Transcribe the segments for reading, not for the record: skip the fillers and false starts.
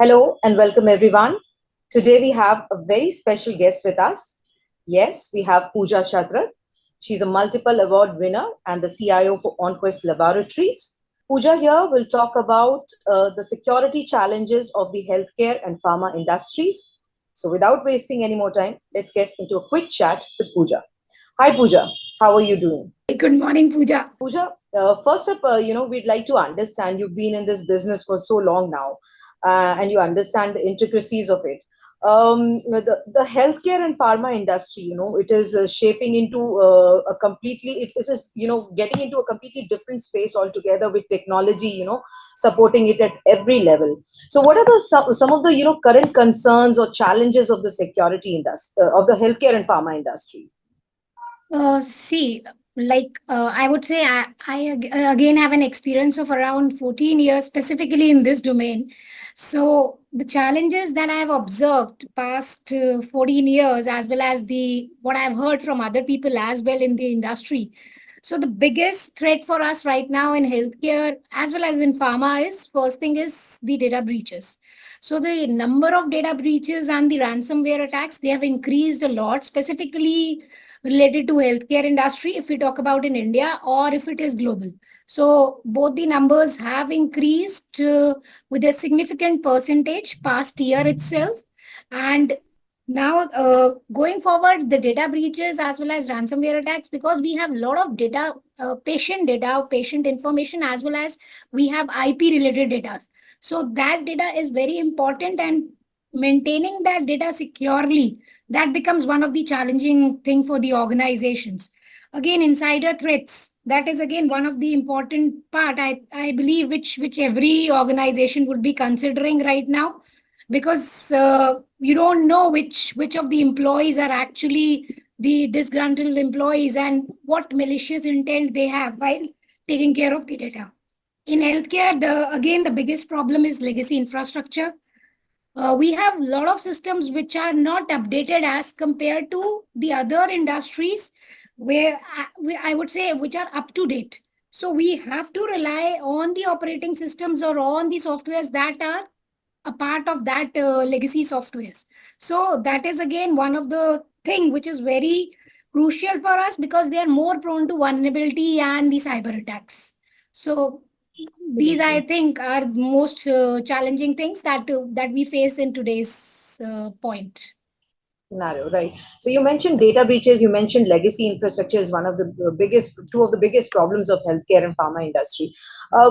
Hello and welcome everyone. Today we have a very special guest with us. Yes, we have Pooja Chatrath. She's a multiple award winner and the CIO for OnQuest Laboratories. Pooja here will talk about the security challenges of the healthcare and pharma industries. So without wasting any more time, let's get into a quick chat with Pooja. Hi Pooja, how are you doing? Good morning, Pooja. Pooja, first up, we'd like to understand you've been in this business for so long now, and you understand the intricacies of it. The healthcare and pharma industry, it is shaping into a completely, it is, getting into a completely different space altogether with technology, supporting it at every level. So, what are some of the, current concerns or challenges of the security industry, of the healthcare and pharma industries? See, I would say again have an experience of around 14 years specifically in this domain. So the challenges that I have observed past 14 years, as well as the what I've heard from other people as well in the industry. So the biggest threat for us right now in healthcare as well as in pharma is first thing is the data breaches. So the number of data breaches and the ransomware attacks, they have increased a lot, specifically related to healthcare industry if we talk about in India or if it is global. So both the numbers have increased with a significant percentage past year itself. And now going forward, the data breaches as well as ransomware attacks, because we have a lot of data, patient information, as well as we have IP related data. So that data is very important, and maintaining that data securely, that becomes one of the challenging thing for the organizations. Again, insider threats, that is again one of the important part, I believe, which every organization would be considering right now, because you don't know which of the employees are actually the disgruntled employees and what malicious intent they have while taking care of the data. In healthcare, the biggest problem is legacy infrastructure. We have a lot of systems which are not updated as compared to the other industries, where I would say which are up to date. So we have to rely on the operating systems or on the softwares that are a part of that legacy softwares. So that is again one of the thing which is very crucial for us, because they are more prone to vulnerability and the cyber attacks. So these, I think, are most challenging things that we face in today's point. Scenario, right? So you mentioned data breaches, you mentioned legacy infrastructure is one of the biggest, two of the biggest problems of healthcare and pharma industry.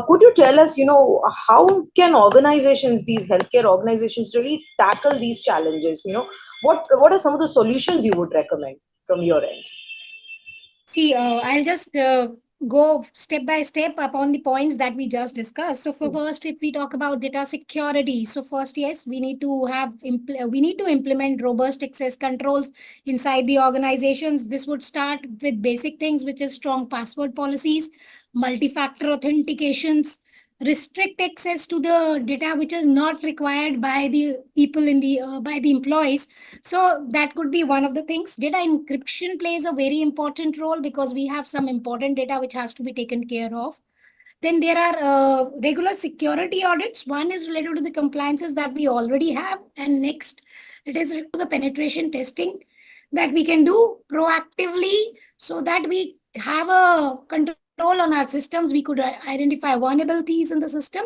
Could you tell us, how can organizations, these healthcare organizations, really tackle these challenges? What are some of the solutions you would recommend from your end? See, I'll just go step by step upon the points that we just discussed. So, for first, if we talk about data security, so first, yes, we need to we need to implement robust access controls inside the organizations. This would start with basic things, which is strong password policies, multi-factor authentications, restrict access to the data which is not required by the people in the by the employees. So that could be one of the things. Data encryption plays a very important role, because we have some important data which has to be taken care of. Then there are regular security audits. One is related to the compliances that we already have, and next it is related to the penetration testing that we can do proactively, so that we have a control on our systems. We could identify vulnerabilities in the system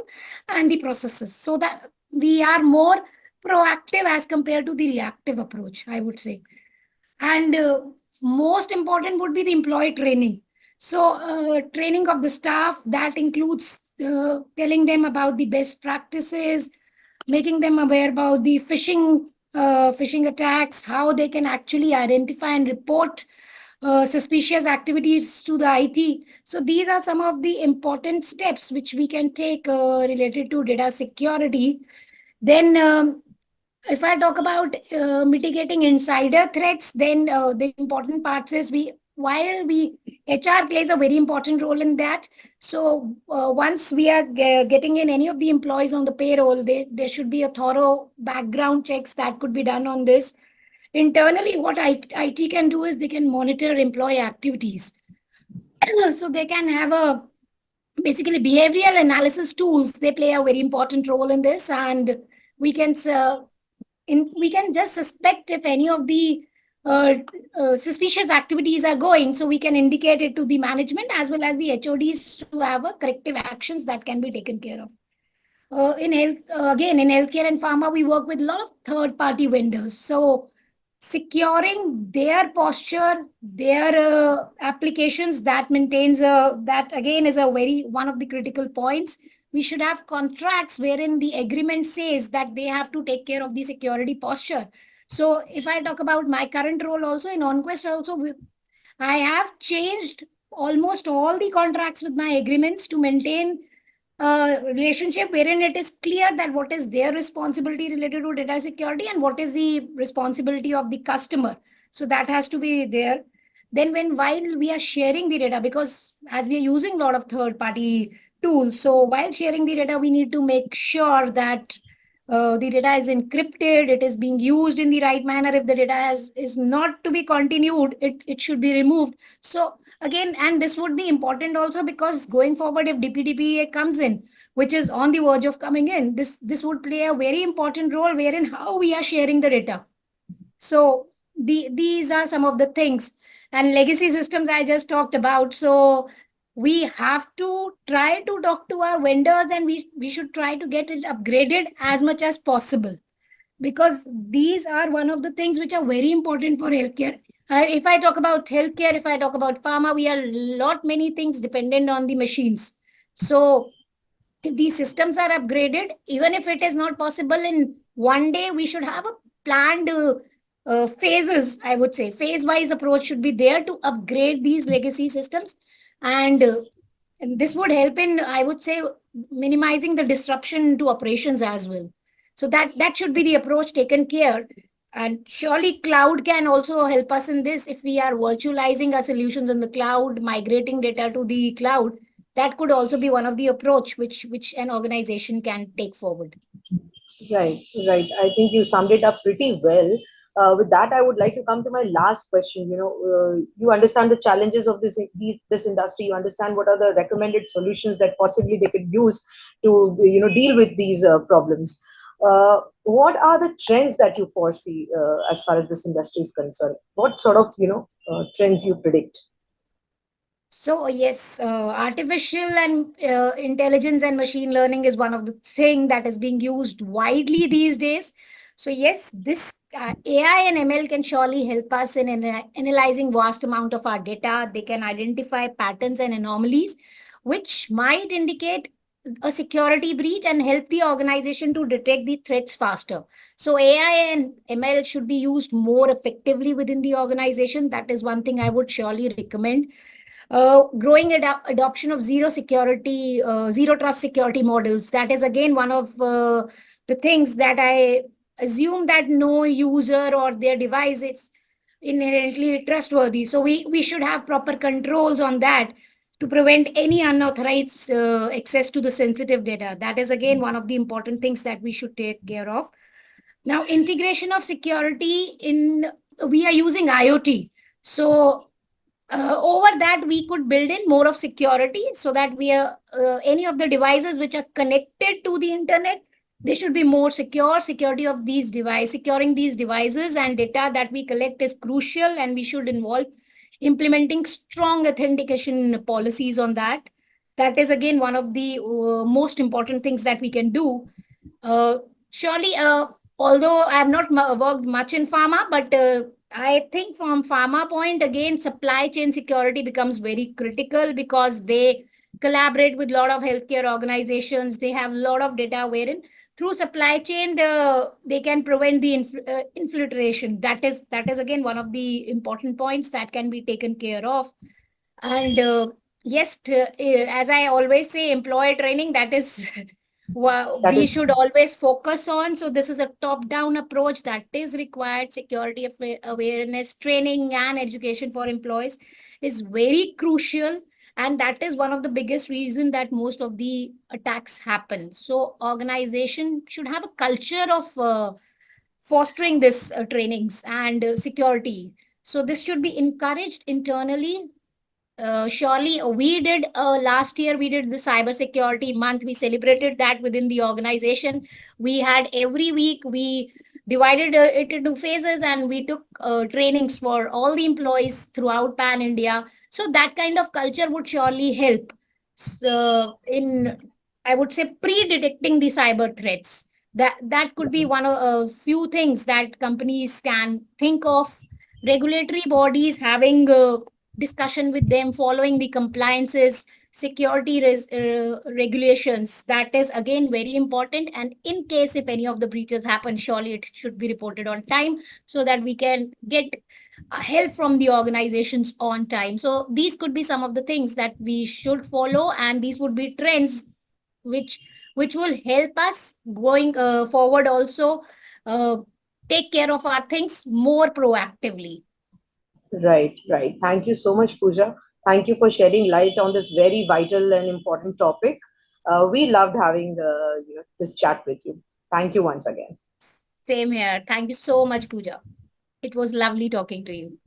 and the processes, so that we are more proactive as compared to the reactive approach, I would say. And most important would be the employee training. So training of the staff, that includes telling them about the best practices, making them aware about the phishing attacks, how they can actually identify and report suspicious activities to the IT. So these are some of the important steps which we can take related to data security. Then if I talk about mitigating insider threats, then the important parts is while we HR plays a very important role in that. So once we are getting in any of the employees on the payroll, there should be a thorough background checks that could be done on this. Internally, what IT can do is they can monitor employee activities. So they can have a basically behavioral analysis tools. They play a very important role in this, and We can we can just suspect if any of the uh, suspicious activities are going, so we can indicate it to the management as well as the HODs to have a corrective actions that can be taken care of. In health, again, in healthcare and pharma, we work with a lot of third party vendors. So securing their posture, their applications, that maintains that again is a very one of the critical points. We should have contracts wherein the agreement says that they have to take care of the security posture. So if I talk about my current role also in OnQuest also, I have changed almost all the contracts with my agreements to maintain a relationship wherein it is clear that what is their responsibility related to data security and what is the responsibility of the customer. So that has to be there. Then when while we are sharing the data, because as we are using a lot of third party tools, so while sharing the data, we need to make sure that the data is encrypted, it is being used in the right manner. If the is not to be continued, it should be removed. So again, and this would be important also because going forward, if DPDPA comes in, which is on the verge of coming in, this would play a very important role wherein how we are sharing the data. So these are some of the things. And legacy systems I just talked about. So we have to try to talk to our vendors, and we should try to get it upgraded as much as possible, because these are one of the things which are very important for healthcare. If I talk about healthcare, if I talk about pharma, we are lot many things dependent on the machines. So if these systems are upgraded, even if it is not possible in one day, we should have a planned phases. I would say phase wise approach should be there to upgrade these legacy systems, and and this would help in, I would say, minimizing the disruption to operations as well. So that should be the approach taken care. And surely cloud can also help us in this. If we are virtualizing our solutions in the cloud, migrating data to the cloud, that could also be one of the approach which an organization can take forward. Right, right. I think you summed it up pretty well. With that, I would like to come to my last question. You understand the challenges of this industry. You understand what are the recommended solutions that possibly they could use to deal with these problems. What are the trends that you foresee as far as this industry is concerned? What sort of trends you predict? So yes, artificial and intelligence and machine learning is one of the thing that is being used widely these days. So yes, this AI and ML can surely help us in analyzing vast amount of our data. They can identify patterns and anomalies, which might indicate a security breach and help the organization to detect the threats faster. So AI and ML should be used more effectively within the organization. That is one thing I would surely recommend. Growing adoption of zero trust security models. That is again one of the things that I assume that no user or their device is inherently trustworthy. So we should have proper controls on that to prevent any unauthorized access to the sensitive data. That is again one of the important things that we should take care of. Now, integration of security in, we are using IoT. So over that we could build in more of security so that we are any of the devices which are connected to the internet, they should be more secure. Security of these device, securing these devices and data that we collect is crucial, and we should involve implementing strong authentication policies on that. That is again one of the most important things that we can do. uh, Surely, although I have not worked much in pharma, but I think from pharma point again, supply chain security becomes very critical because they collaborate with a lot of healthcare organizations. They have a lot of data wherein through supply chain they can prevent the infiltration. That is again one of the important points that can be taken care of. And yes, as I always say, employer training, that is That we is should always focus on. So this is a top down approach that is required. Security awareness training and education for employees is very crucial, and that is one of the biggest reason that most of the attacks happen. So organization should have a culture of fostering this trainings and security. So this should be encouraged internally. Surely we did last year, we did the cybersecurity month. We celebrated that within the organization. We had every week, we divided it into phases, and we took trainings for all the employees throughout pan India. So that kind of culture would surely help in, I would say, pre-detecting the cyber threats. That could be one of a few things that companies can think of. Regulatory bodies having discussion with them, following the compliances, security regulations. That is again very important. And in case if any of the breaches happen, surely it should be reported on time, so that we can get help from the organizations on time. So these could be some of the things that we should follow, and these would be trends which will help us going forward also, uh, take care of our things more proactively. Right, right. Thank you so much, Pooja. Thank you for shedding light on this very vital and important topic. We loved having this chat with you. Thank you once again. Same here. Thank you so much, Pooja. It was lovely talking to you.